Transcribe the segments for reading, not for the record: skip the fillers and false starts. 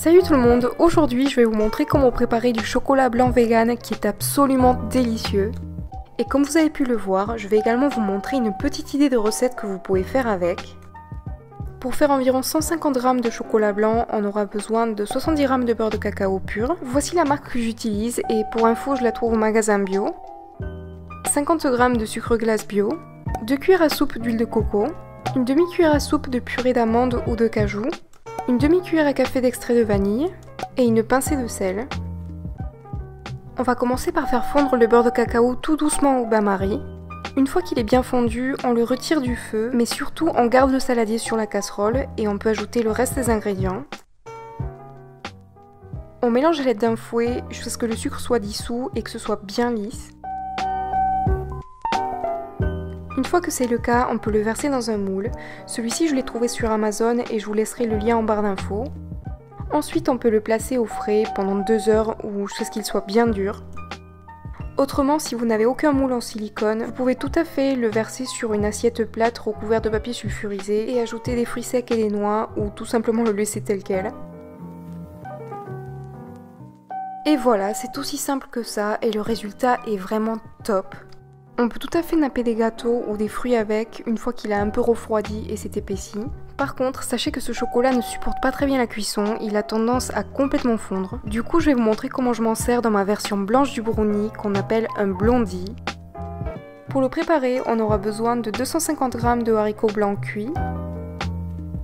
Salut tout le monde, aujourd'hui je vais vous montrer comment préparer du chocolat blanc vegan qui est absolument délicieux. Et comme vous avez pu le voir, je vais également vous montrer une petite idée de recette que vous pouvez faire avec. Pour faire environ 150 g de chocolat blanc, on aura besoin de 70 g de beurre de cacao pur. Voici la marque que j'utilise et pour info je la trouve au magasin bio. 50 g de sucre glace bio, 2 cuillères à soupe d'huile de coco, une demi-cuillère à soupe de purée d'amande ou de cajou, une demi-cuillère à café d'extrait de vanille et une pincée de sel. On va commencer par faire fondre le beurre de cacao tout doucement au bain-marie. Une fois qu'il est bien fondu, on le retire du feu, mais surtout on garde le saladier sur la casserole et on peut ajouter le reste des ingrédients. On mélange à l'aide d'un fouet jusqu'à ce que le sucre soit dissous et que ce soit bien lisse. Une fois que c'est le cas, on peut le verser dans un moule. Celui-ci je l'ai trouvé sur Amazon et je vous laisserai le lien en barre d'infos. Ensuite on peut le placer au frais pendant 2 heures ou jusqu'à ce qu'il soit bien dur. Autrement, si vous n'avez aucun moule en silicone, vous pouvez tout à fait le verser sur une assiette plate recouverte de papier sulfurisé et ajouter des fruits secs et des noix ou tout simplement le laisser tel quel. Et voilà, c'est aussi simple que ça et le résultat est vraiment top. On peut tout à fait napper des gâteaux ou des fruits avec une fois qu'il a un peu refroidi et s'est épaissi. Par contre, sachez que ce chocolat ne supporte pas très bien la cuisson, il a tendance à complètement fondre. Du coup, je vais vous montrer comment je m'en sers dans ma version blanche du brownie qu'on appelle un blondie. Pour le préparer, on aura besoin de 250 g de haricots blancs cuits,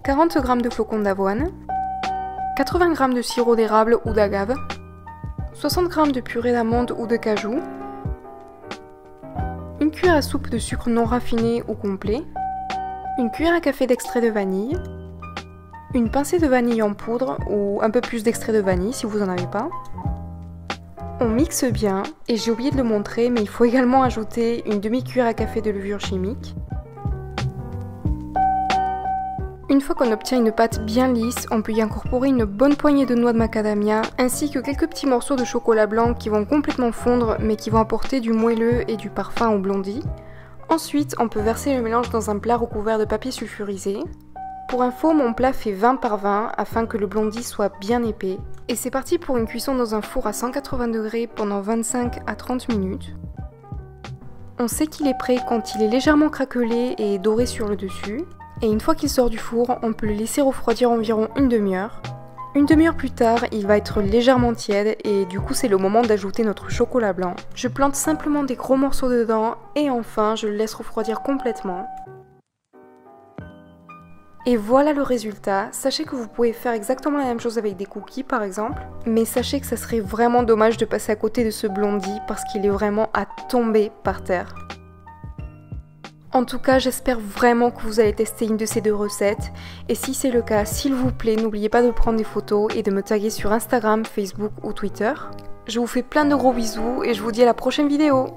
40 g de flocons d'avoine, 80 g de sirop d'érable ou d'agave, 60 g de purée d'amande ou de cajou, une cuillère à soupe de sucre non raffiné ou complet, une cuillère à café d'extrait de vanille, une pincée de vanille en poudre ou un peu plus d'extrait de vanille si vous n'en avez pas. On mixe bien et j'ai oublié de le montrer mais il faut également ajouter une demi-cuillère à café de levure chimique. Une fois qu'on obtient une pâte bien lisse, on peut y incorporer une bonne poignée de noix de macadamia ainsi que quelques petits morceaux de chocolat blanc qui vont complètement fondre mais qui vont apporter du moelleux et du parfum au blondie. Ensuite, on peut verser le mélange dans un plat recouvert de papier sulfurisé. Pour info, mon plat fait 20 par 20 afin que le blondie soit bien épais. Et c'est parti pour une cuisson dans un four à 180 degrés pendant 25 à 30 minutes. On sait qu'il est prêt quand il est légèrement craquelé et doré sur le dessus. Et une fois qu'il sort du four, on peut le laisser refroidir environ une demi-heure. Une demi-heure plus tard, il va être légèrement tiède et du coup c'est le moment d'ajouter notre chocolat blanc. Je plante simplement des gros morceaux dedans et enfin je le laisse refroidir complètement. Et voilà le résultat. Sachez que vous pouvez faire exactement la même chose avec des cookies par exemple, mais sachez que ça serait vraiment dommage de passer à côté de ce blondie parce qu'il est vraiment à tomber par terre. En tout cas, j'espère vraiment que vous allez tester une de ces deux recettes. Et si c'est le cas, s'il vous plaît, n'oubliez pas de prendre des photos et de me taguer sur Instagram, Facebook ou Twitter. Je vous fais plein de gros bisous et je vous dis à la prochaine vidéo.